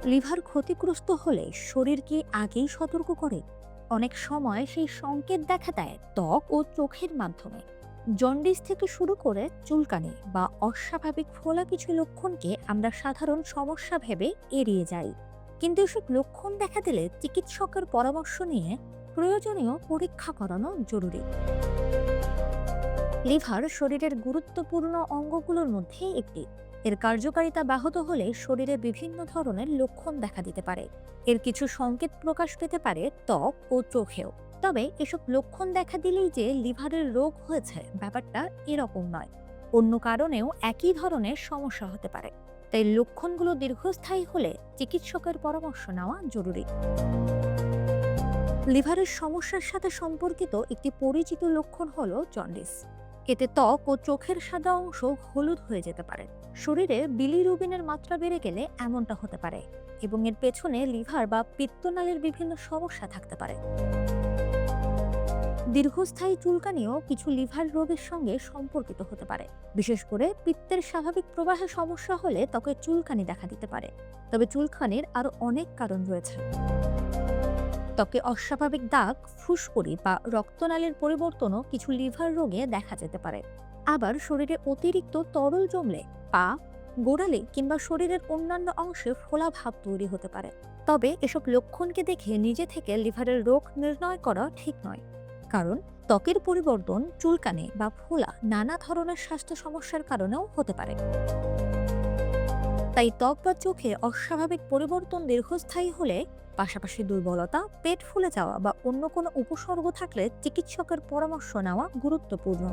Liver ক্ষতিগ্রস্ত হলে শরীর কি আগেই সতর্ক করে? অনেক সময় সেই সংকেত দেখা দেয় ত্বক ও চোখের মাধ্যমে। জন্ডিস থেকে শুরু করে চুলকানি বা অস্বাভাবিক ফোলা কিছু লক্ষণকে আমরা সাধারণ সমস্যা ভেবে এড়িয়ে যাই, কিন্তু এসব লক্ষণ দেখা দিলে চিকিৎসকের পরামর্শ নিয়ে প্রয়োজনীয় পরীক্ষা করানো জরুরি। লিভার শরীরের গুরুত্বপূর্ণ অঙ্গগুলোর মধ্যে একটি। এর কার্যকারিতা ব্যাহত হলে শরীরে বিভিন্ন ধরনের লক্ষণ দেখা দিতে পারে। এর কিছু সংকেত প্রকাশ পেতে পারে ত্বক ও চোখেও। তবে এসব লক্ষণ দেখা দিলেই যে লিভারের রোগ হয়েছে ব্যাপারটা এরকম নয়। অন্য কারণেও একই ধরনের সমস্যা হতে পারে। তাই লক্ষণগুলো দীর্ঘস্থায়ী হলে চিকিৎসকের পরামর্শ নেওয়া জরুরি। লিভারের সমস্যার সাথে সম্পর্কিত একটি পরিচিত লক্ষণ হলো জন্ডিস। এতে ত্বক ও চোখের সাদা অংশ হলুদ হয়ে যেতে পারে। শরীরে বিলিরুবিনের মাত্রা বেড়ে গেলে এমনটা হতে পারে, এবং এর পেছনে লিভার বা পিত্তনালীর বিভিন্ন সমস্যা থাকতে পারে। দীর্ঘস্থায়ী চুলকানিও কিছু লিভার রোগের সঙ্গে সম্পর্কিত হতে পারে। বিশেষ করে পিত্তের স্বাভাবিক প্রবাহে সমস্যা হলে ত্বকে চুলকানি দেখা দিতে পারে। তবে চুলকানির আরো অনেক কারণ রয়েছে। ত্বকে অস্বাভাবিক দাগ, ফুসকুড়ি বা রক্তনালীর পরিবর্তনও কিছু লিভার রোগে দেখা যেতে পারে। আবার শরীরে অতিরিক্ত তরল জমলে পা, গোড়ালি কিংবা শরীরের অন্যান্য অংশে ফোলা ভাব তৈরি হতে পারে। তবে এসব লক্ষণকে দেখে নিজে থেকে লিভারের রোগ নির্ণয় করা ঠিক নয়, কারণ ত্বকের পরিবর্তন, চুলকানি বা ফোলা নানা ধরনের স্বাস্থ্য সমস্যার কারণেও হতে পারে। তাই ত্বক বা চোখে অস্বাভাবিক পরিবর্তন দীর্ঘস্থায়ী হলে, পাশাপাশি দুর্বলতা, পেট ফুলে যাওয়া বা অন্য কোনো উপসর্গ থাকলে চিকিৎসকের পরামর্শ নেওয়া গুরুত্বপূর্ণ।